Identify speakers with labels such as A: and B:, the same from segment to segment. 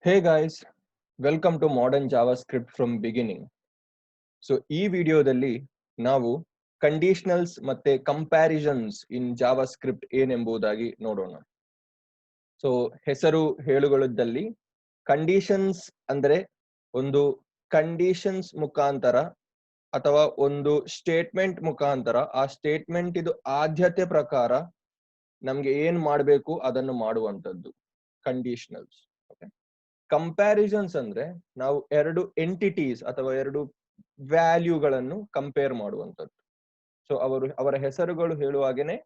A: Hey guys, welcome to Modern JavaScript from Beginning. So ಈ ವಿಡಿಯೋದಲ್ಲಿ ನಾವು ಕಂಡೀಷನಲ್ಸ್ ಮತ್ತೆ ಕಂಪ್ಯಾರಿಸನ್ಸ್ ಇನ್ ಜಾವಾಸ್ಕ್ರಿಪ್ಟ್ ಏನೆಂಬುದಾಗಿ ನೋಡೋಣ. ಸೊ ಹೆಸರು ಹೇಳುಗಳದಲ್ಲಿ ಕಂಡೀಷನ್ಸ್ ಅಂದ್ರೆ ಒಂದು ಕಂಡೀಷನ್ಸ್ ಮುಖಾಂತರ ಅಥವಾ ಒಂದು ಸ್ಟೇಟ್ಮೆಂಟ್ ಮುಖಾಂತರ ಆ ಸ್ಟೇಟ್ಮೆಂಟ್ ಇದು ಆದ್ಯತೆ ಪ್ರಕಾರ ನಮ್ಗೆ ಏನ್ ಮಾಡ್ಬೇಕು ಅದನ್ನು ಮಾಡುವಂತದ್ದು ಕಂಡೀಷನಲ್ಸ್. ಓಕೆ, ಕಂಪ್ಯಾರಿಸನ್ಸ್ ಅಂದ್ರೆ ನಾವು ಎರಡು ಎಂಟಿಟೀಸ್ ಅಥವಾ ಎರಡು ವ್ಯಾಲ್ಯೂಗಳನ್ನು ಕಂಪೇರ್ ಮಾಡುವಂಥದ್ದು. ಸೊ ಅವರ ಹೆಸರುಗಳು ಹೇಳುವಾಗೇನೆ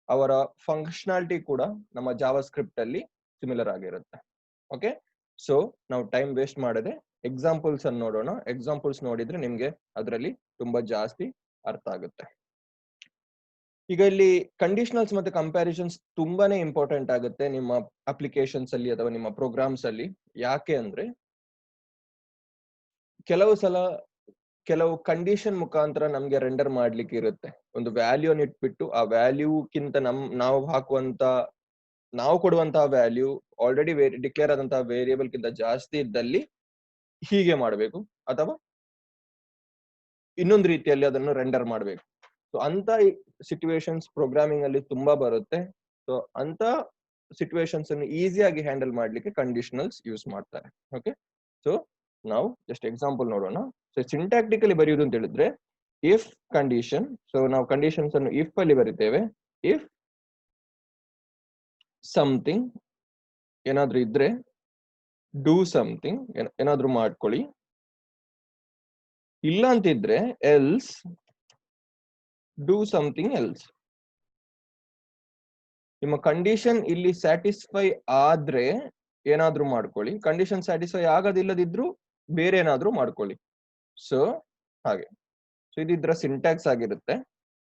A: ಅವರ ಫಂಕ್ಷನಾಲಿಟಿ ಕೂಡ ನಮ್ಮ ಜಾವಾಸ್ಕ್ರಿಪ್ಟ್ ಅಲ್ಲಿ ಸಿಮಿಲರ್ ಆಗಿರುತ್ತೆ. ಓಕೆ, ಸೊ ನಾವು ಟೈಮ್ ವೇಸ್ಟ್ ಮಾಡದೆ ಎಕ್ಸಾಂಪಲ್ಸ್ ಅನ್ನು ನೋಡೋಣ. ಎಕ್ಸಾಂಪಲ್ಸ್ ನೋಡಿದ್ರೆ ನಿಮ್ಗೆ ಅದರಲ್ಲಿ ತುಂಬಾ ಜಾಸ್ತಿ ಅರ್ಥ ಆಗುತ್ತೆ. ಈಗ ಇಲ್ಲಿ ಕಂಡೀಷನಲ್ಸ್ ಮತ್ತೆ ಕಂಪ್ಯಾರಿಸನ್ಸ್ ತುಂಬಾನೇ ಇಂಪಾರ್ಟೆಂಟ್ ಆಗುತ್ತೆ ನಿಮ್ಮ ಅಪ್ಲಿಕೇಶನ್ಸ್ ಅಲ್ಲಿ ಅಥವಾ ನಿಮ್ಮ ಪ್ರೋಗ್ರಾಮ್ಸ್ ಅಲ್ಲಿ. ಯಾಕೆ ಅಂದ್ರೆ ಕೆಲವು ಸಲ ಕೆಲವು ಕಂಡೀಷನ್ ಮುಖಾಂತರ ನಮ್ಗೆ ರೆಂಡರ್ ಮಾಡ್ಲಿಕ್ಕೆ ಇರುತ್ತೆ. ಒಂದು ವ್ಯಾಲ್ಯೂ ಇಟ್ಬಿಟ್ಟು ಆ ವ್ಯಾಲ್ಯೂಕ್ಕಿಂತ ನಾವು ಕೊಡುವಂತಹ ವ್ಯಾಲ್ಯೂ ಆಲ್ರೆಡಿ ಡಿಕ್ಲೇರ್ ಆದಂತಹ ವೇರಿಯೇಬಲ್ ಗಿಂತ ಜಾಸ್ತಿ ಇದ್ದಲ್ಲಿ ಹೀಗೆ ಮಾಡಬೇಕು ಅಥವಾ ಇನ್ನೊಂದು ರೀತಿಯಲ್ಲಿ ಅದನ್ನು ರೆಂಡರ್ ಮಾಡಬೇಕು. ಸೊ ಅಂತ ಸಿಚುವೇಶನ್ಸ್ ಪ್ರೋಗ್ರಾಮಿಂಗ್ ಅಲ್ಲಿ ತುಂಬಾ ಬರುತ್ತೆ. ಸೊ ಅಂತ ಸಿಚುವೇಶನ್ಸ್ ಅನ್ನು ಈಸಿಯಾಗಿ ಹ್ಯಾಂಡಲ್ ಮಾಡ್ಲಿಕ್ಕೆ ಕಂಡೀಷನಲ್ಸ್ ಯೂಸ್ ಮಾಡ್ತಾರೆ. ಓಕೆ, ಸೊ ನಾವು ಜಸ್ಟ್ ಎಕ್ಸಾಂಪಲ್ ನೋಡೋಣ. ಸೊ ಸಿಂಟ್ಯಾಕ್ಟಿಕಲಿ ಬರೆಯುವುದು ಅಂತ ಹೇಳಿದ್ರೆ ಇಫ್ ಕಂಡೀಷನ್. ಸೊ ನಾವು ಕಂಡೀಷನ್ಸ್ ಅನ್ನು ಇಫ್ ಅಲ್ಲಿ ಬರಿತೇವೆ. ಇಫ್ ಸಮಥಿಂಗ್ ಏನಾದ್ರೂ ಇದ್ರೆ ಡೂ ಸಮಥಿಂಗ್ ಏನಾದ್ರೂ ಮಾಡ್ಕೊಳ್ಳಿ, ಇಲ್ಲ ಅಂತಿದ್ರೆ ಎಲ್ಸ್ ಡೂ ಸಮಥಿಂಗ್ ಎಲ್ಸ್. ನಿಮ್ಮ ಕಂಡೀಷನ್ ಇಲ್ಲಿ ಸ್ಯಾಟಿಸ್ಫೈ ಆದ್ರೆ ಏನಾದ್ರೂ ಮಾಡ್ಕೊಳ್ಳಿ, ಕಂಡೀಷನ್ ಸ್ಯಾಟಿಸ್ಫೈ ಆಗದಿಲ್ಲದಿದ್ರು ಬೇರೆ ಏನಾದ್ರೂ ಮಾಡ್ಕೊಳ್ಳಿ. ಸೊ ಹಾಗೆ, ಸೊ ಇದಿದ್ರ ಸಿಂಟ್ಯಾಕ್ಸ್ ಆಗಿರುತ್ತೆ.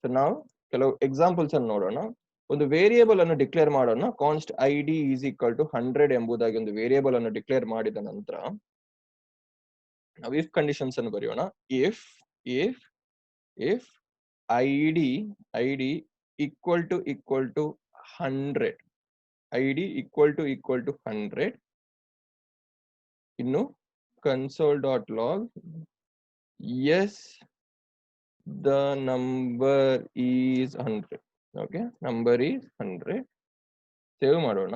A: ಸೊ ನಾವು ಕೆಲವು ಎಕ್ಸಾಂಪಲ್ಸ್ ಅನ್ನು ನೋಡೋಣ. ಒಂದು ವೇರಿಯೇಬಲ್ ಅನ್ನು ಡಿಕ್ಲೇರ್ ಮಾಡೋಣ. ಕಾನ್ಸ್ಟ್ ಐಡಿ ಈಸ್ ಈಕ್ವಲ್ ಟು 100 ಎಂಬುದಾಗಿ ಒಂದು ವೇರಿಯೇಬಲ್ ಅನ್ನು ಡಿಕ್ಲೇರ್ ಮಾಡಿದ ನಂತರ ನಾವು ಇಫ್ ಕಂಡೀಷನ್ಸ್ ಅನ್ನು ಬರೆಯೋಣ. If if if ID equal to 100, ID equal to 100, ಇನ್ನು console.log yes the number is 100. Okay, number is 100. Save ಮಾಡೋಣ.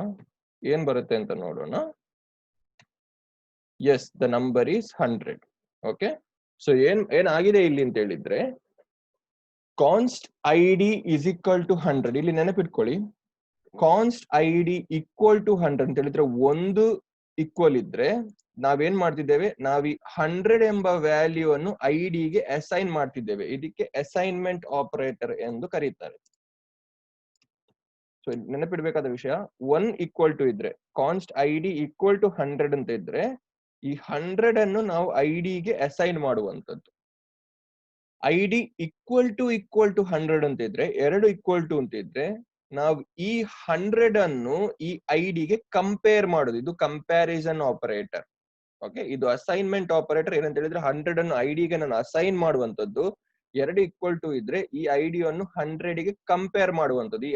A: ಏನ್ ಬರುತ್ತೆ ಅಂತ ನೋಡೋಣ. Yes, the number is 100. Okay, so ಏನಾಗಿದೆ ಇಲ್ಲಿ ಅಂತ ಹೇಳಿದ್ರೆ const ID is equal to 100. ಇಲ್ಲಿ ನೆನಪಿಟ್ಕೊಳ್ಳಿ, ಕಾನ್ಸ್ಟ್ ಐಡಿ ಈಕ್ವಲ್ ಟು 100 ಅಂತ ಹೇಳಿದ್ರೆ ಒಂದು ಈಕ್ವಲ್ ಇದ್ರೆ ನಾವೇನ್ ಮಾಡ್ತಿದ್ದೇವೆ, ನಾವ್ 100 ಎಂಬ ವ್ಯಾಲ್ಯೂ ಅನ್ನು ಐಡಿಗೆ ಅಸೈನ್ ಮಾಡ್ತಿದ್ದೇವೆ. ಇದಕ್ಕೆ ಅಸೈನ್ಮೆಂಟ್ ಆಪರೇಟರ್ ಎಂದು ಕರೀತಾರೆ. ಸೊ ನೆನಪಿಡ್ಬೇಕಾದ ವಿಷಯ, 1 ಈಕ್ವಲ್ ಟು ಇದ್ರೆ ಕಾನ್ಸ್ಟ್ ಐಡಿ ಈಕ್ವಲ್ ಟು 100 ಅಂತ ಇದ್ರೆ ಈ 100 ಅನ್ನು ನಾವು ಐಡಿಗೆ ಅಸೈನ್ ಮಾಡುವಂತದ್ದು. ಐಡಿ ಈಕ್ವಲ್ ಟು 100 ಅಂತ ಇದ್ರೆ, ಎರಡು ಈಕ್ವಲ್ ಟು ಅಂತ ಇದ್ರೆ ನಾವು ಈ 100 ಅನ್ನು ಈ ಐಡಿಗೆ ಕಂಪೇರ್ ಮಾಡೋದು. ಇದು ಕಂಪ್ಯಾರಿಸನ್ ಆಪರೇಟರ್. ಓಕೆ, ಇದು ಅಸೈನ್ಮೆಂಟ್ ಆಪರೇಟರ್. ಏನಂತ ಹೇಳಿದ್ರೆ 100 ಅನ್ನು ಐಡಿಗೆ ನಾನು ಅಸೈನ್ ಮಾಡುವಂತದ್ದು. ಎರಡು ಈಕ್ವಲ್ ಟು ಇದ್ರೆ ಈ ಐಡಿಯನ್ನು 100ಗೆ ಕಂಪೇರ್ ಮಾಡುವಂತದ್ದು. ಈ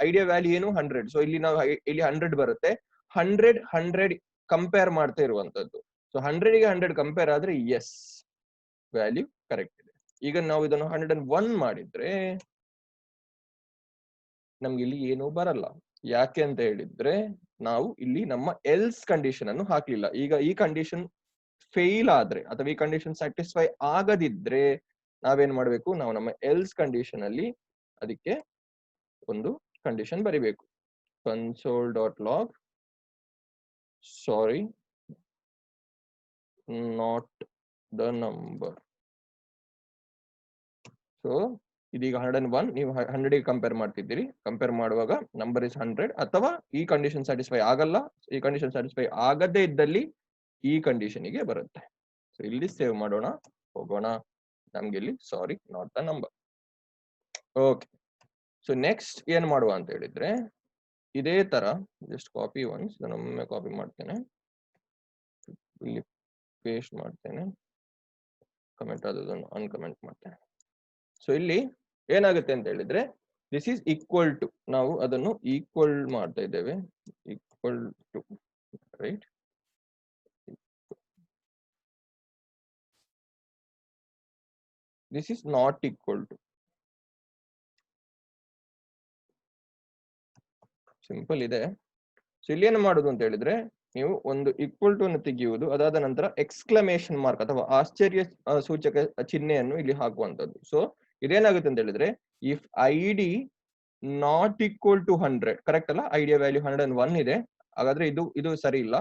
A: ಐಡಿಯಾ ವ್ಯಾಲ್ಯೂ ಏನು 100. ಸೊ ಇಲ್ಲಿ ನಾವು ಇಲ್ಲಿ 100 ಬರುತ್ತೆ. 100 ಕಂಪೇರ್ ಮಾಡ್ತಾ ಇರುವಂತದ್ದು. ಸೊ 100ಗೆ 100 ಕಂಪೇರ್ ಆದ್ರೆ ಎಸ್, ವ್ಯಾಲ್ಯೂ ಕರೆಕ್ಟ್ ಇದೆ. ಈಗ ನಾವು ಇದನ್ನು 101 ಮಾಡಿದ್ರೆ ನಮ್ಗೆ ಇಲ್ಲಿ ಏನು ಬರಲ್ಲ. ಯಾಕೆ ಅಂತ ಹೇಳಿದ್ರೆ ನಾವು ಇಲ್ಲಿ ನಮ್ಮ ಎಲ್ಸ್ ಕಂಡೀಷನ್ ಅನ್ನು ಹಾಕ್ಲಿಲ್ಲ. ಈಗ ಈ ಕಂಡೀಷನ್ ಫೇಲ್ ಆದ್ರೆ ಅಥವಾ ಈ ಕಂಡೀಷನ್ ಸ್ಯಾಟಿಸ್ಫೈ ಆಗದಿದ್ರೆ ನಾವೇನ್ ಮಾಡ್ಬೇಕು, ನಾವು ನಮ್ಮ ಎಲ್ಸ್ ಕಂಡೀಷನ್ ಅಲ್ಲಿ ಅದಕ್ಕೆ ಒಂದು ಕಂಡೀಷನ್ ಬರಿಬೇಕು. console.log sorry not the number. So ಇದೀಗ 101 ನೀವು 100ಗೆ ಕಂಪೇರ್ ಮಾಡ್ತಿದ್ದೀರಿ. ಕಂಪೇರ್ ಮಾಡುವಾಗ ನಂಬರ್ ಇಸ್ 100 ಅಥವಾ ಈ ಕಂಡೀಷನ್ ಸ್ಯಾಟಿಸ್ಫೈ ಆಗಲ್ಲ. ಈ ಕಂಡೀಷನ್ ಸ್ಯಾಟಿಸ್ಫೈ ಆಗದೇ ಇದ್ದಲ್ಲಿ ಈ ಕಂಡೀಷನ್ಗೆ ಬರುತ್ತೆ. ಸೊ ಇಲ್ಲಿ ಸೇವ್ ಮಾಡೋಣ, ಹೋಗೋಣ. ನಮ್ಗೆ ಇಲ್ಲಿ sorry not the number. Okay, so next ಏನ್ ಮಾಡುವ ಅಂತ ಹೇಳಿದ್ರೆ ಇದೇ ತರ ಜಸ್ಟ್ ಕಾಪಿ ಒನ್ಸ್, ನಾನೊಮ್ಮೆ ಕಾಪಿ ಮಾಡ್ತೇನೆ, ಇಲ್ಲಿ ಪೇಸ್ಟ್ ಮಾಡ್ತೇನೆ, ಕಮೆಂಟ್ ಆದದನ್ನು ಅನ್ಕಮೆಂಟ್ ಮಾಡ್ತೇನೆ. ಸೊ ಇಲ್ಲಿ ಏನಾಗುತ್ತೆ ಅಂತ ಹೇಳಿದ್ರೆ ದಿಸ್ ಈಸ್ ಈಕ್ವಲ್ ಟು, ನಾವು ಅದನ್ನು ಈಕ್ವಲ್ ಮಾಡ್ತಾ ಇದ್ದೇವೆ, equal to right. This is not equal to. Simple ಇದೆ. ಸೊ ಇಲ್ಲಿ ಏನು ಮಾಡುದು ಅಂತ ಹೇಳಿದ್ರೆ, ನೀವು ಒಂದು ಈಕ್ವಲ್ ಟು ಅನ್ನು ತೆಗೆಯುವುದು, ಅದಾದ ನಂತರ ಎಕ್ಸ್ಕ್ಲಮೇಷನ್ ಮಾರ್ಕ್ ಅಥವಾ ಆಶ್ಚರ್ಯ ಸೂಚಕ ಚಿಹ್ನೆಯನ್ನು ಇಲ್ಲಿ ಹಾಕುವಂತದ್ದು. ಸೊ ಇದೇನಾಗುತ್ತೆ ಅಂತ ಹೇಳಿದ್ರೆ, if I D not equal to 100, correct ಅಲ್ಲ, ಐಡಿಯಾ ವ್ಯಾಲ್ಯೂ 101 ಇದೆ, ಹಾಗಾದ್ರೆ ಇದು ಸರಿ ಇಲ್ಲ.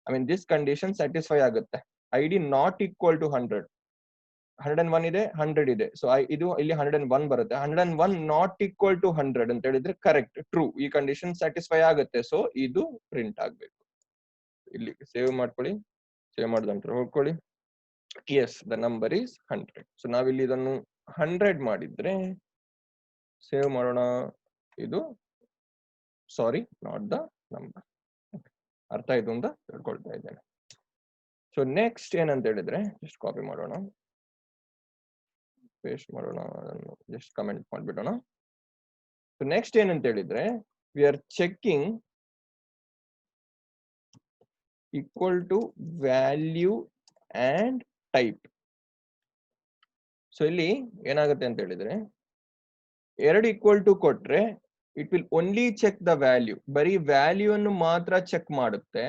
A: I mean this condition satisfy ಆಗುತ್ತೆ. I D not equal to 101 ಇದೆ, 100 ಇದೆ. ಸೊ ಇದು ಇಲ್ಲಿ 101 ಬರುತ್ತೆ. 101 ನಾಟ್ ಈಕ್ವಲ್ ಟು 100 ಅಂತ ಹೇಳಿದ್ರೆ ಕರೆಕ್ಟ್, ಟ್ರೂ, ಈ ಕಂಡೀಷನ್ ಸ್ಯಾಟಿಸ್ಫೈ ಆಗುತ್ತೆ. ಸೊ ಇದು ಪ್ರಿಂಟ್ ಆಗ್ಬೇಕು. ಇಲ್ಲಿ ಸೇವ್ ಮಾಡ್ಕೊಳ್ಳಿ, ಸೇವ್ ಮಾಡಿದ ನಂತರ ಹೋಗ್ಕೊಳ್ಳಿ. Yes, the number is 100. So ನಾವಿಲ್ಲಿ ಇದನ್ನು 100 ಮಾಡಿದ್ರೆ ಸೇವ್ ಮಾಡೋಣ. ಇದು ಸಾರಿ, ನಾಟ್ ದ ನಂಬರ್. ಅರ್ಥ ಆಯ್ತು ಅಂತ ತಿಳ್ಕೊಳ್ತಾ ಇದ್ದೇನೆ. ಸೊ ನೆಕ್ಸ್ಟ್ ಏನಂತ ಹೇಳಿದ್ರೆ, ಜಸ್ಟ್ ಕಾಪಿ ಮಾಡೋಣ, ಪೇಸ್ಟ್ ಮಾಡೋಣ, ಅದನ್ನು ಜಸ್ಟ್ ಕಮೆಂಟ್ ಮಾಡ್ಬಿಡೋಣ. ಸೊ ನೆಕ್ಸ್ಟ್ ಏನಂತ ಹೇಳಿದ್ರೆ, we are checking equal to value and type. So ಇಲ್ಲಿ ಏನಾಗುತ್ತೆ ಅಂತ ಹೇಳಿದ್ರೆ, 2 ಈಕ್ವಲ್ ಟು ಕೊಟ್ರೆ it will only check the value, ಬರೀ ವ್ಯಾಲ್ಯೂ ಅನ್ನು ಮಾತ್ರ ಚೆಕ್ ಮಾಡುತ್ತೆ.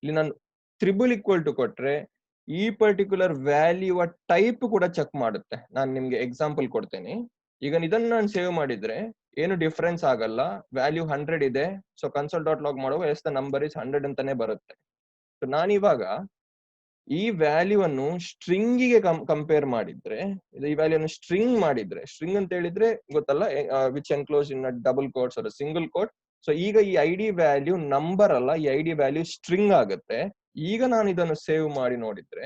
A: ಇಲ್ಲಿ ನಾನು ತ್ರಿಬಲ್ ಈಕ್ವಲ್ ಟು ಕೊಟ್ರೆ ಈ ಪರ್ಟಿಕ್ಯುಲರ್ ವ್ಯಾಲ್ಯೂ ಟೈಪ್ ಕೂಡ ಚೆಕ್ ಮಾಡುತ್ತೆ. ನಾನು ನಿಮ್ಗೆ ಎಕ್ಸಾಂಪಲ್ ಕೊಡ್ತೇನೆ. ಈಗ ಇದನ್ನ ನಾನು ಸೇವ್ ಮಾಡಿದ್ರೆ ಏನು ಡಿಫ್ರೆನ್ಸ್ ಆಗಲ್ಲ, ವ್ಯಾಲ್ಯೂ 100 ಇದೆ. ಸೊ ಕನ್ಸೋಲ್ ಡಾಟ್ ಲಾಗ್ ಮಾಡುವಾಗ ಎಸ್ ದ ನಂಬರ್ ಇಸ್ 100 ಅಂತಾನೆ ಬರುತ್ತೆ. ಸೊ ನಾನಿವಾಗ ಈ ವ್ಯಾಲ್ಯೂ ಅನ್ನು ಸ್ಟ್ರಿಂಗ್ ಗೆ ಕಂಪೇರ್ ಮಾಡಿದ್ರೆ, ಈ ವ್ಯಾಲ್ಯೂ ಅನ್ನು ಸ್ಟ್ರಿಂಗ್ ಮಾಡಿದ್ರೆ, ಸ್ಟ್ರಿಂಗ್ ಅಂತ ಹೇಳಿದ್ರೆ ಗೊತ್ತಲ್ಲ, which enclose in double quotes or single quote. So ಈಗ ಈ ಐ ಡಿ ವ್ಯಾಲ್ಯೂ ನಂಬರ್ ಅಲ್ಲ, ಈ ಐ ಡಿ ವ್ಯಾಲ್ಯೂ ಸ್ಟ್ರಿಂಗ್ ಆಗುತ್ತೆ. ಈಗ ನಾನು ಇದನ್ನು ಸೇವ್ ಮಾಡಿ ನೋಡಿದ್ರೆ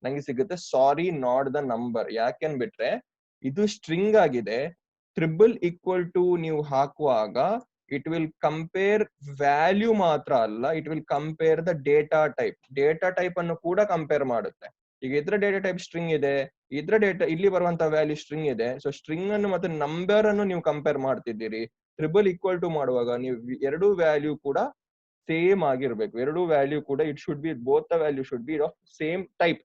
A: ನಂಗೆ ಸಿಗುತ್ತೆ ಸಾರಿ ನಾಟ್ ದ ನಂಬರ್. ಯಾಕೆನ್ ಬಿಟ್ರೆ ಇದು ಸ್ಟ್ರಿಂಗ್ ಆಗಿದೆ. ಟ್ರಿಬಲ್ ಈಕ್ವಲ್ ಟು ನೀವು ಹಾಕುವಾಗ ಇಟ್ ವಿಲ್ ಕಂಪೇರ್ ವ್ಯಾಲ್ಯೂ ಮಾತ್ರ ಅಲ್ಲ, it will compare the data type. Data type ಅನ್ನು ಕೂಡ ಕಂಪೇರ್ ಮಾಡುತ್ತೆ. ಈಗ ಇದ್ರ ಡೇಟಾ ಟೈಪ್ ಸ್ಟ್ರಿಂಗ್ ಇದೆ, ಇದ್ರ ಡೇಟಾ ಇಲ್ಲಿ ಬರುವಂತ ವ್ಯಾಲ್ಯೂ ಸ್ಟ್ರಿಂಗ್ ಇದೆ. ಸೊ ಸ್ಟ್ರಿಂಗ್ ಅನ್ನು ಮತ್ತೆ ನಂಬರ್ ಅನ್ನು ನೀವು ಕಂಪೇರ್ ಮಾಡ್ತಿದ್ದೀರಿ. ಟ್ರಿಬಲ್ ಈಕ್ವಲ್ ಟು ಮಾಡುವಾಗ ನೀವು ಎರಡು ವ್ಯಾಲ್ಯೂ ಕೂಡ ಸೇಮ್ ಆಗಿರ್ಬೇಕು. ಎರಡು ವ್ಯಾಲ್ಯೂ ಕೂಡ it should be, both the value should be of same type.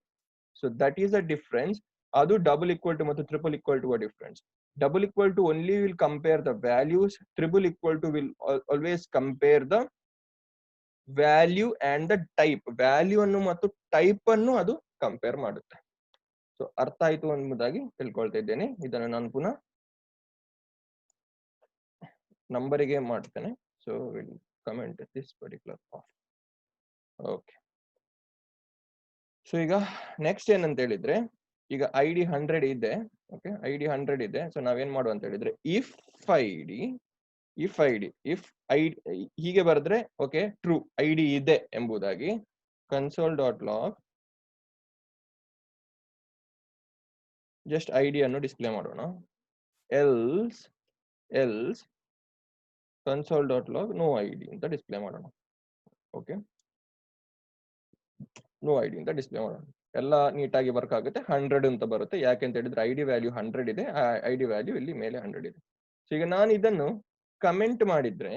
A: So that is a difference. ಅದು ಡಬಲ್ ಈಕ್ವಲ್ ಟು ಮತ್ತು triple equal to a difference. Double equal to only will compare the values. Triple equal to will always compare the value and the type. Value ಅನ್ನು ಮತ್ತು type ಅನ್ನು ಅದು compare ಮಾಡುತ್ತೆ. So ಅರ್ಥ ಆಯ್ತು ಎಂಬುದಾಗಿ ತಿಳ್ಕೊಳ್ತಾ ಇದ್ದೇನೆ. ಇದನ್ನು ನಾನು ಪುನಃ ನಂಬರಿಗೆ ಮಾಡ್ತೇನೆ. So will comment this particular part. Okay. So ಈಗ ನೆಕ್ಸ್ಟ್ ಏನಂತ ಹೇಳಿದ್ರೆ, ಈಗ ಐ ಡಿ 100 ಇದೆ. ಓಕೆ, ಐ ಡಿ 100 ಇದೆ. ಸೊ ನಾವೇನ್ ಮಾಡುವ ಅಂತ ಹೇಳಿದ್ರೆ, ಇಫ್ ಐ ಹೀಗೆ ಬರೆದ್ರೆ ಓಕೆ ಟ್ರೂ, ಐ ಡಿ ಇದೆ ಎಂಬುದಾಗಿ console dot log just I D ಅನ್ನು ಡಿಸ್ಪ್ಲೇ ಮಾಡೋಣ. Else console dot log no I D ಅಂತ ಡಿಸ್ಪ್ಲೇ ಮಾಡೋಣ. ಓಕೆ, ನೋ ಐ ಡಿ ಅಂತ ಡಿಸ್ಪ್ಲೇ ಮಾಡೋಣ. ಎಲ್ಲ ನೀಟಾಗಿ ವರ್ಕ್ ಆಗುತ್ತೆ. 100 ಅಂತ ಬರುತ್ತೆ. ಯಾಕೆ ಅಂತ ಹೇಳಿದ್ರೆ ಐ ಡಿ ವ್ಯಾಲ್ಯೂ 100 ಇದೆ, ಐ ಡಿ ವ್ಯಾಲ್ಯೂ ಇಲ್ಲಿ ಮೇಲೆ 100 ಇದೆ. ಸೊ ಈಗ ನಾನು ಇದನ್ನು ಕಮೆಂಟ್ ಮಾಡಿದ್ರೆ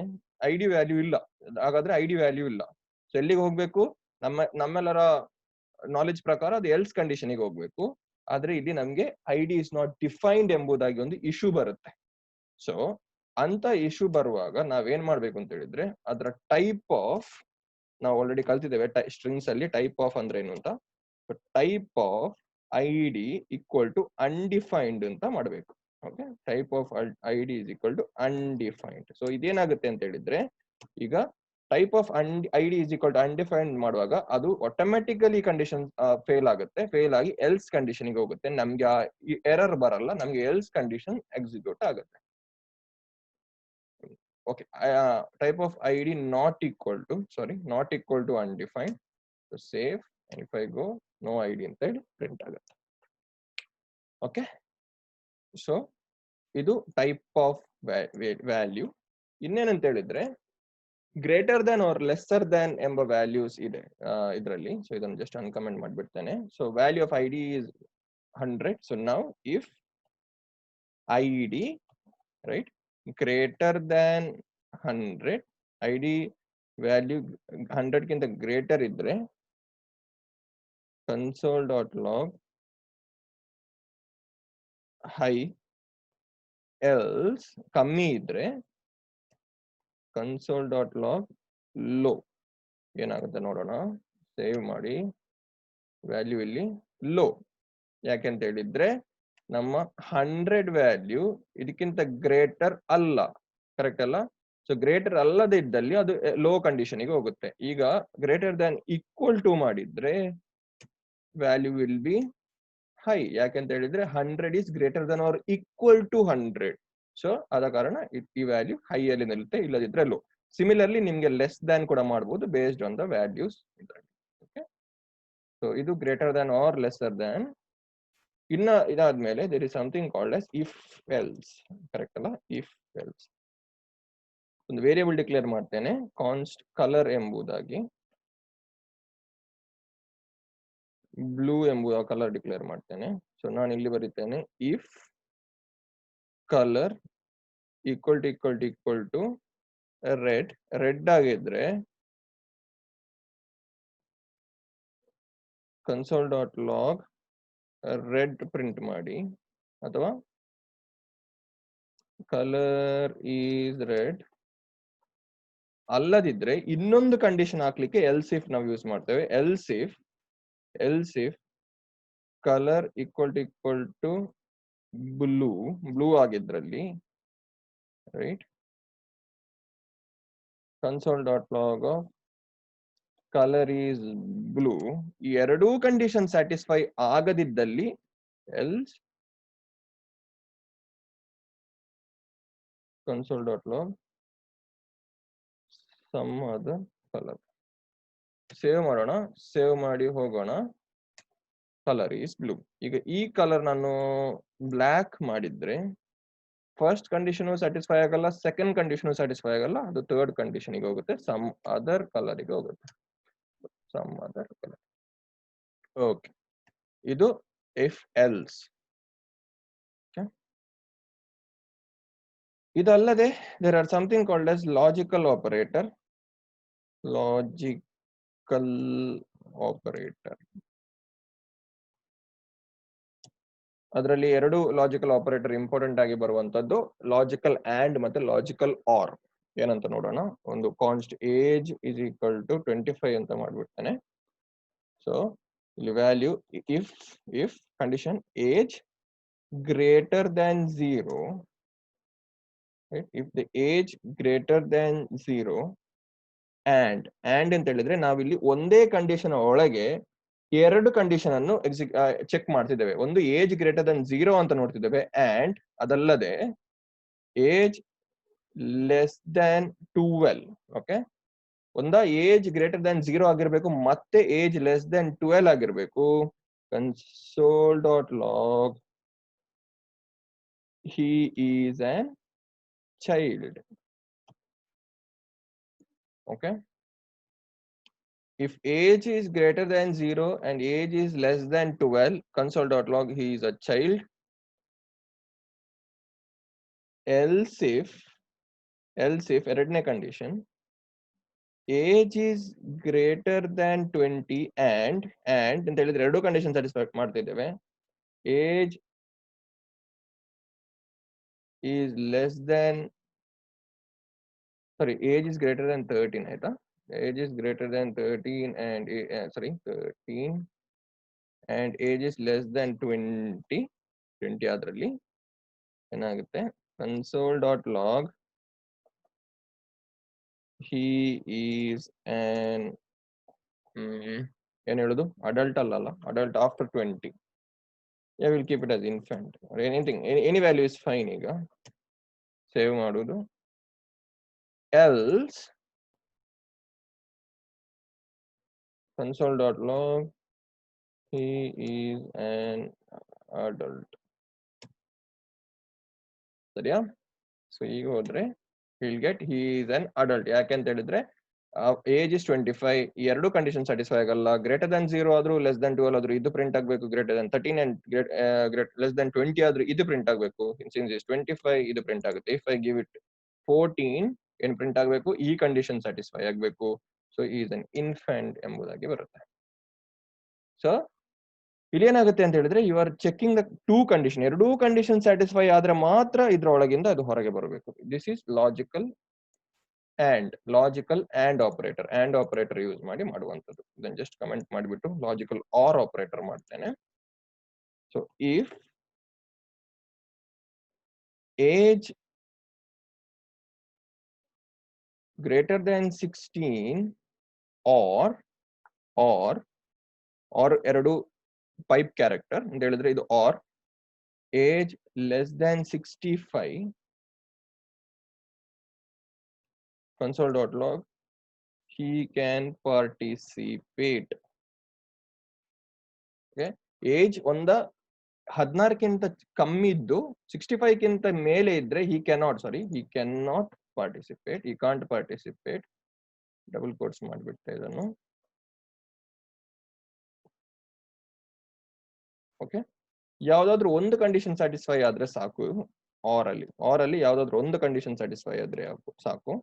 A: ಐ ಡಿ ವ್ಯಾಲ್ಯೂ ಇಲ್ಲ, ಹಾಗಾದ್ರೆ ಐ ಡಿ ವ್ಯಾಲ್ಯೂ ಇಲ್ಲ. ಸೊ ಎಲ್ಲಿಗೆ ಹೋಗ್ಬೇಕು? ನಮ್ಮೆಲ್ಲರ ನಾಲೆಜ್ ಪ್ರಕಾರ ಅದು ಎಲ್ಸ್ ಕಂಡೀಷನ್ ಗೆ ಹೋಗ್ಬೇಕು. ಆದ್ರೆ ಇಲ್ಲಿ ನಮ್ಗೆ I D is not defined ಎಂಬುದಾಗಿ ಒಂದು ಇಶ್ಯೂ ಬರುತ್ತೆ. ಸೊ ಅಂತ ಇಶ್ಯೂ ಬರುವಾಗ ನಾವೇನ್ ಮಾಡ್ಬೇಕು ಅಂತ ಹೇಳಿದ್ರೆ, ಅದರ ಟೈಪ್ ಆಫ್, ನಾವು ಆಲ್ರೆಡಿ ಕಲ್ತಿದ್ದೇವೆ ಸ್ಟ್ರಿಂಗ್ಸ್ ಅಲ್ಲಿ ಟೈಪ್ ಆಫ್ ಅಂದ್ರೆ ಏನು ಅಂತ. Type of I D equal to undefined ಅಂತ ಮಾಡಬೇಕು. Okay, type of I D is equal to undefined. So ಇದೇನಾಗುತ್ತೆ ಅಂತ ಹೇಳಿದ್ರೆ, ಈಗ type of I D is equal to undefined ಮಾಡುವಾಗ ಅದು ಆಟೋಮೆಟಿಕಲಿ ಕಂಡೀಷನ್ ಫೇಲ್ ಆಗುತ್ತೆ. ಫೇಲ್ ಆಗಿ ಎಲ್ಸ್ ಕಂಡೀಷನ್ ಗೆ ಹೋಗುತ್ತೆ. ನಮ್ಗೆ ಎರರ್ ಬರಲ್ಲ, ನಮ್ಗೆ ಎಲ್ಸ್ ಕಂಡೀಷನ್ ಎಕ್ಸಿಕ್ಯೂಟ್ ಆಗುತ್ತೆ. Okay, type of id not equal to undefined. So save, and if I go no id inside print ಆಗುತ್ತೆ. Okay, so ಇದು type of value. ಇನ್ನೇನಂತ ಹೇಳಿದ್ರೆ, greater than or lesser than ಎಂಬ values ಇದೆ ಇದರಲ್ಲಿ. So ಇದನ್ನು just uncomment ಮಾಡ್ಬಿಡ್ತೇನೆ. So value of id is 100. So now if id, right, greater than 100, id value 100 ಗಿಂತ ಗ್ರೇಟರ್ ಇದ್ರೆ console dot log high, else ಕಮ್ಮಿ ಇದ್ರೆ ಕನ್ಸೋಲ್ ಡಾಟ್ ಲಾಗ್ ಲೋ ಏನಾಗುತ್ತೆ ನೋಡೋಣ. ಸೇವ್ ಮಾಡಿ, ವ್ಯಾಲ್ಯೂ ಇಲ್ಲಿ ಲೋ. ಯಾಕೆಂತ ಹೇಳಿದ್ರೆ ನಮ್ಮ 100 ವ್ಯಾಲ್ಯೂ ಇದಕ್ಕಿಂತ ಗ್ರೇಟರ್ ಅಲ್ಲ, ಕರೆಕ್ಟ್ ಅಲ್ಲ? ಸೊ ಗ್ರೇಟರ್ ಅಲ್ಲದೆ ಇದ್ದಲ್ಲಿ ಅದು ಲೋ ಕಂಡೀಷನ್ಗೆ ಹೋಗುತ್ತೆ. ಈಗ ಗ್ರೇಟರ್ ದ್ಯಾನ್ ಈಕ್ವಲ್ ಟು ಮಾಡಿದ್ರೆ ವ್ಯಾಲ್ಯೂ ವಿಲ್ ಬಿ ಹೈ. ಯಾಕೆಂತ ಹೇಳಿದ್ರೆ 100 is greater than or equal to 100. So ಆದ ಕಾರಣ ಈ ವ್ಯಾಲ್ಯೂ ಹೈ ಅಲ್ಲಿ ನಿಲ್ಲುತ್ತೆ, ಇಲ್ಲದಿದ್ರೆ ಲೋ. ಸಿಮಿಲರ್ಲಿ ನಿಮ್ಗೆ ಲೆಸ್ ದ್ಯಾನ್ ಕೂಡ ಮಾಡಬಹುದು based on the values. Okay, so ಇದು greater than or lesser than. ಇನ್ನ ಇದಾದ್ಮೇಲೆ there is something called as if else, correct ಅಲ್ಲ? ಇಫ್ ಎಲ್ಸ್ ಒಂದು ವೇರಿಯೇಬಲ್ ಡಿಕ್ಲೇರ್ ಮಾಡ್ತೇನೆ, ಕಾನ್ಸ್ಟ್ ಕಲರ್ ಎಂಬುದಾಗಿ, ಬ್ಲೂ ಎಂಬುದ ಕಲರ್ ಡಿಕ್ಲೇರ್ ಮಾಡ್ತೇನೆ. ಸೊ ನಾನು ಇಲ್ಲಿ ಬರೀತೇನೆ if colour equal to red. Red ಆಗಿದ್ರೆ console dot log red print ಮಾಡಿ, ಅಥವಾ ಕಲರ್ ಈಸ್ ರೆಡ್. ಅಲ್ಲದಿದ್ರೆ ಇನ್ನೊಂದು ಕಂಡೀಷನ್ ಹಾಕ್ಲಿಕ್ಕೆ ಎಲ್ಸ್ ಇಫ್ ನಾವು ಯೂಸ್ ಮಾಡ್ತೇವೆ. Else if colour equal to blue ಆಗಿದ್ರಲ್ಲಿ, right, console dot log of colour is blue. ಈ ಎರಡೂ ಕಂಡೀಷನ್ ಸ್ಯಾಟಿಸ್ಫೈ ಆಗದಿದ್ದಲ್ಲಿ else console dot log some other colour. Save ಮಾಡೋಣ, ಸೇವ್ ಮಾಡಿ ಹೋಗೋಣ. Colour is blue. ಈಗ ಈ ಕಲರ್ ನಾನು ಬ್ಲ್ಯಾಕ್ ಮಾಡಿದ್ರೆ ಫಸ್ಟ್ ಕಂಡೀಷನ್ ಸ್ಯಾಟಿಸ್ಫೈ ಆಗಲ್ಲ, ಸೆಕೆಂಡ್ ಕಂಡೀಷನ್ ಸ್ಯಾಟಿಸ್ಫೈ ಆಗಲ್ಲ, ಅದು ಥರ್ಡ್ ಕಂಡೀಷನ್ಗೆ ಹೋಗುತ್ತೆ, ಸಮ್ ಅದರ್ ಕಲರ್ಗೆ ಹೋಗುತ್ತೆ. Some other colour. ಓಕೆ, ಇದು ಇಫ್ ಎಲ್ಸ್. ಇದಲ್ಲದೆ there are something called as logical operator. Logical operator ಅದರಲ್ಲಿ ಎರಡು ಲಾಜಿಕಲ್ ಆಪರೇಟರ್ ಇಂಪಾರ್ಟೆಂಟ್ ಆಗಿ ಬರುವಂತದ್ದು, ಲಾಜಿಕಲ್ ಆಂಡ್ ಮತ್ತೆ ಲಾಜಿಕಲ್ ಆರ್. ಏನಂತ ನೋಡೋಣ. ಒಂದು const age is equal to 25 ಅಂತ ಮಾಡ್ಬಿಡ್ತೇನೆ. ಸೊ ಇಲ್ಲಿ value if condition age greater than 0, if the age greater than 0 and ಅಂತ ಹೇಳಿದ್ರೆ ನಾವಿಲ್ಲಿ ಒಂದೇ ಕಂಡೀಷನ್ ಒಳಗೆ ಎರಡು ಕಂಡೀಷನ್ ಅನ್ನು ಚೆಕ್ ಮಾಡ್ತಿದ್ದೇವೆ. ಒಂದು ಏಜ್ ಗ್ರೇಟರ್ ದನ್ 0 ಅಂತ ನೋಡ್ತಿದ್ದೇವೆ, ಅಂಡ್ ಅದಲ್ಲದೆ ಏಜ್ ಲೆಸ್ ದ್ಯಾನ್ 12. ಓಕೆ, ಒಂದ ಏಜ್ ಗ್ರೇಟರ್ ದ್ಯಾನ್ 0 ಆಗಿರ್ಬೇಕು, ಮತ್ತೆ ಏಜ್ ಲೆಸ್ ದ್ಯಾನ್ 12 ಆಗಿರ್ಬೇಕು. Console dot log he is an child. Okay, if age is greater than 0 and age is less than 12, console.log he is a child. Else if ಎರಡನೇ condition, age is greater than 20 and ಅಂತ ಹೇಳಿದ್ರೆ ಎರಡು condition satisfy ಮಾಡ್ತಿದ್ದೇವೆ. Age is less than, sorry, age is greater than 13 ಆಯ್ತಾ. age is greater than 13 and 13 and age is less than 20 ಅದರಲ್ಲಿ ಏನಾಗುತ್ತೆ, console.log he is an ಏನ್ ಹೇಳುದು, adult ಅಲ್ಲ, adult after 20. I will keep it as infant or anything, any value is fine. ಈಗ save ಮಾಡುದು. else console.log he is an adult. ಸರಿಯಾ? So ಈಗ ಹೋದ್ರೆ will get he is an adult. ಯಾಕೆಂತ ಹೇಳಿದ್ರೆ ಏಜ್ ಇಸ್ 25, ಎರಡು condition satisfy ಆಗಲ್ಲ. Greater than 0 ಆದ್ರೂ ಲೆಸ್ ದನ್ 12 ಆದ್ರೂ ಇದು ಪ್ರಿಂಟ್ ಆಗ್ಬೇಕು, greater than 13 and less than 20 ಆದ್ರೂ ಇದು ಪ್ರಿಂಟ್ ಆಗ್ಬೇಕು. ಸಿನ್ಸ್ ಇಸ್ 25 ಇದು ಪ್ರಿಂಟ್ ಆಗುತ್ತೆ. ಇಫ್ ಐ ಗಿವ್ ಇಟ್ 14 ಏನ್ ಪ್ರಿಂಟ್ ಆಗ್ಬೇಕು, ಈ ಕಂಡೀಷನ್ ಸ್ಯಾಟಿಸ್ಫೈ ಆಗ್ಬೇಕು. ಸೊ ಈಸ್ ಅನ್ ಇನ್ಫೆಂಟ್ ಎಂಬುದಾಗಿ ಬರುತ್ತೆ. ಸೊ ಇಲ್ಲಿ ಏನಾಗುತ್ತೆ ಅಂತ ಹೇಳಿದ್ರೆ you are checking the two condition, ಎರಡೂ ಕಂಡೀಷನ್ ಸ್ಯಾಟಿಸ್ಫೈ ಆದ್ರೆ ಮಾತ್ರ ಇದ್ರೊಳಗಿಂದ ಅದು ಹೊರಗೆ ಬರಬೇಕು. This is logical and operator use ಮಾಡಿ ಮಾಡುವಂಥದ್ದು. ಇದನ್ನ ಜಸ್ಟ್ ಕಮೆಂಟ್ ಮಾಡಿಬಿಟ್ಟು ಲಾಜಿಕಲ್ ಆರ್ ಆಪರೇಟರ್ ಮಾಡ್ತೇನೆ. So if age greater than 16 or ಎರಡು ಪೈಪ್ ಕ್ಯಾರೆಕ್ಟರ್ ಅಂತ ಹೇಳಿದ್ರೆ ಇದು or, age less than 65 console.log he can participate. okay, age 16ಕ್ಕಿಂತ ಕಮ್ಮಿ ಇದ್ದು 65ಕ್ಕಿಂತ ಮೇಲೆ ಇದ್ರೆ he cannot participate, he can't participate. Double quotes ಮಾಡಿಬಿಡ್ತಾ ಇದನ್ನು. ಓಕೆ, ಯಾವ್ದಾದ್ರು ಒಂದು ಕಂಡೀಷನ್ ಸ್ಯಾಟಿಸ್ಫೈ ಆದ್ರೆ ಸಾಕು. ಆರ್ ಅಲ್ಲಿ ಯಾವ್ದಾದ್ರು ಒಂದು ಕಂಡೀಷನ್ ಸ್ಯಾಟಿಸ್ಫೈ ಆದ್ರೆ ಸಾಕು.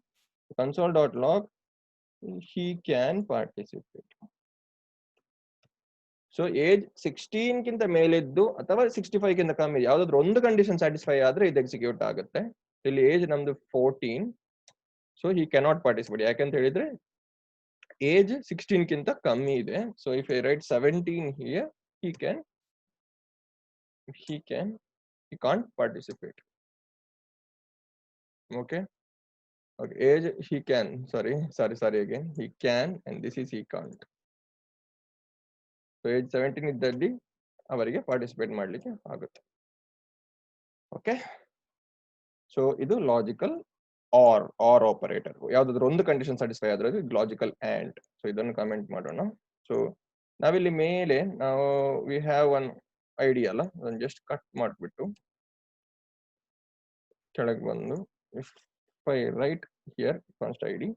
A: console.log he can participate. So age 16ಕ್ಕಿಂತ ಮೇಲಿದ್ದು ಅಥವಾ 65ಕ್ಕಿಂತ ಕಮ್ಮಿ ಯಾವ್ದಾದ್ರು ಒಂದು ಕಂಡೀಷನ್ ಸ್ಯಾಟಿಸ್ಫೈ ಆದ್ರೆ ಇದು ಎಕ್ಸಿಕ್ಯೂಟ್ ಆಗುತ್ತೆ. ಇಲ್ಲಿ ಏಜ್ ನಮ್ದು 14, ಸೊ he cannot participate. ಯಾಕಂತ ಹೇಳಿದ್ರೆ ಏಜ್ 16ಕ್ಕಿಂತ ಕಮ್ಮಿ ಇದೆ. So if I right 17 here, he can't participate. okay, age he can, sorry again, he can and this is he can't. So age 17 ಇದ್ದಲ್ಲಿ ಅವರಿಗೆ ಪಾರ್ಟಿಸಿಪೇಟ್ ಮಾಡ್ಲಿಕ್ಕೆ ಆಗುತ್ತೆ. ಓಕೆ, ಸೊ ಇದು logical or operator. ಯಾವ್ದಾದ್ರು ಒಂದು ಕಂಡೀಷನ್ ಸ್ಯಾಟಿಸ್ಫೈ ಆದ್ರೆ logical and. So ಇದನ್ನು comment ಮಾಡೋಣ. ಸೊ ನಾವಿಲ್ಲಿ ಮೇಲೆ ವಿ ಹ್ಯಾವ್ ಒನ್ ಐಡಿಯಾ ಅಲ್ಲ, ಅದನ್ನು ಜಸ್ಟ್ ಕಟ್ ಮಾಡಿಬಿಟ್ಟು ಕೆಳಗೆ ಬಂದು if I right here ಕಾನ್ಸ್ಟ್ ID.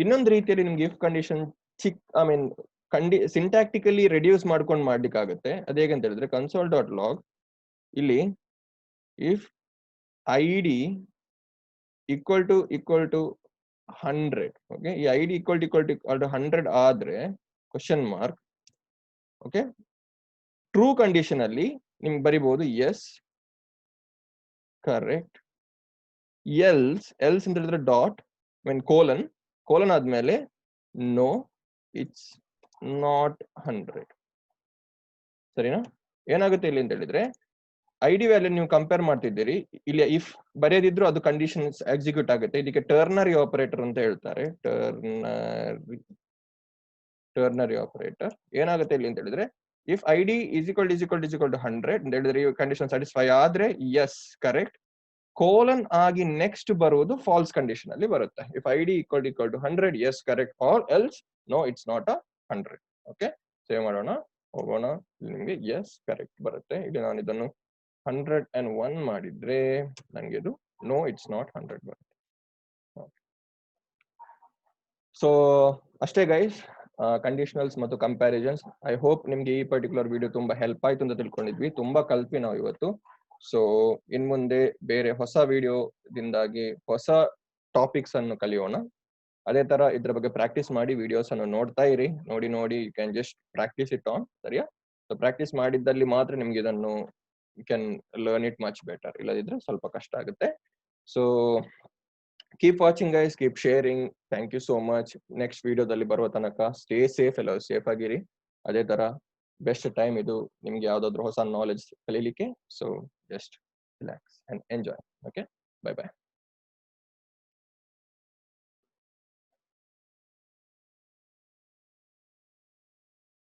A: ಇನ್ನೊಂದು ರೀತಿಯಲ್ಲಿ ನಿಮ್ಗೆ ಇಫ್ ಕಂಡೀಷನ್ ಸಿಂಟ್ಯಾಕ್ಟಿಕಲಿ ರೆಡ್ಯೂಸ್ ಮಾಡ್ಕೊಂಡು ಮಾಡ್ಲಿಕ್ಕಾಗುತ್ತೆ. ಅದು ಹೇಗಂತ ಹೇಳಿದ್ರೆ console.log ಇಲ್ಲಿ if ID equal to 100, okay, ಈ ಐಡಿ equal to 100 ಆದ್ರೆ question mark. Okay, true condition ಅಲ್ಲಿ ನಿಮ್ಗೆ ಬರಿಬಹುದು ಎಸ್ ಕರೆಕ್ಟ್, ಎಲ್ಸ್ ಅಂತ ಹೇಳಿದ್ರೆ ಡಾಟ್ ಕೋಲನ್ ಆದ್ಮೇಲೆ ನೋ ಇಟ್ಸ್ ನಾಟ್ 100. ಸರಿನಾ? ಏನಾಗುತ್ತೆ ಇಲ್ಲಿ ಅಂತ ಹೇಳಿದ್ರೆ ಐಡಿ ವ್ಯಾಲ್ಯೂ ನೀವು ಕಂಪೇರ್ ಮಾಡ್ತಿದ್ದೀರಿ, ಇಲ್ಲಿ ಇಫ್ ಬರೆಯದಿದ್ರು ಅದು ಕಂಡೀಷನ್ ಎಕ್ಸಿಕ್ಯೂಟ್ ಆಗುತ್ತೆ. ಇದಕ್ಕೆ ಟರ್ನರಿ ಆಪರೇಟರ್ ಅಂತ ಹೇಳ್ತಾರೆ. ಟರ್ನರಿ ಆಪರೇಟರ್ ಏನಾಗುತ್ತೆ ಇಲ್ಲಿ ಅಂತ ಹೇಳಿದ್ರೆ if ID is equal to 100 ಅಂತ ಹೇಳಿದ್ರೆ ಕಂಡೀಷನ್ ಸ್ಯಾಟಿಸ್ಫೈ ಆದ್ರೆ ಎಸ್ ಕರೆಕ್ಟ್, ಕೋಲನ್ ಆಗಿ ನೆಕ್ಸ್ಟ್ ಬರುವುದು ಫಾಲ್ಸ್ ಕಂಡೀಷನ್ ಅಲ್ಲಿ ಬರುತ್ತೆ. If ID equal to 100 yes correct, or else no it's not 100. Okay, save ಮಾಡೋಣ, ಹೋಗೋಣ. ನಿಮ್ಗೆ ಎಸ್ ಕರೆಕ್ಟ್ ಬರುತ್ತೆ. ಇಲ್ಲಿ ನಾನು ಇದನ್ನು 101 ಮಾಡಿದ್ರೆ ನಂಗೆ ಇದು ನೋ ಇಟ್ಸ್ ನಾಟ್ 100 ಬರುತ್ತೆ. ಸೊ ಅಷ್ಟೇ ಗೈಸ್, ಕಂಡೀಷನಲ್ಸ್ ಮತ್ತು ಕಂಪ್ಯಾರಿಸನ್ಸ್. ಐ ಹೋಪ್ ನಿಮ್ಗೆ ಈ ಪರ್ಟಿಕ್ಯುಲರ್ ವಿಡಿಯೋ ತುಂಬಾ ಹೆಲ್ಪ್ ಆಯ್ತು ಅಂತ ತಿಳ್ಕೊಂಡಿದ್ವಿ. ತುಂಬಾ ಕಲ್ತ್ವಿ ನಾವು ಇವತ್ತು. ಸೊ ಇನ್ ಮುಂದೆ ಬೇರೆ ಹೊಸ ವಿಡಿಯೋದಿಂದಾಗಿ ಹೊಸ ಟಾಪಿಕ್ಸ್ ಅನ್ನು ಕಲಿಯೋಣ. ಅದೇ ತರ ಇದ್ರ ಬಗ್ಗೆ ಪ್ರಾಕ್ಟೀಸ್ ಮಾಡಿ ವಿಡಿಯೋಸ್ ಅನ್ನು ನೋಡ್ತಾ ಇರಿ. ನೋಡಿ you can just practise it on. ಸರಿಯಾ? ಸೊ ಪ್ರಾಕ್ಟೀಸ್ ಮಾಡಿದ್ದಲ್ಲಿ ಮಾತ್ರ ನಿಮ್ಗೆ ಇದನ್ನು you can learn it much better. ಇಲ್ಲದಿದ್ರೆ ಸ್ವಲ್ಪ ಕಷ್ಟ ಆಗುತ್ತೆ. So keep watching guys, keep sharing. Thank you so much. Next ವಿಡಿಯೋದಲ್ಲಿ ಬರುವ ತನಕ ಸ್ಟೇ ಸೇಫ್, ಎಲ್ಲ ಸೇಫ್ ಆಗಿರಿ. ಅದೇ ತರ ಬೆಸ್ಟ್ ಟೈಮ್ ಇದು ನಿಮ್ಗೆ ಯಾವ್ದಾದ್ರು ಹೊಸ ನಾಲೆಜ್ ಕಲೀಲಿಕ್ಕೆ. So just relax and enjoy. Okay, bye bye.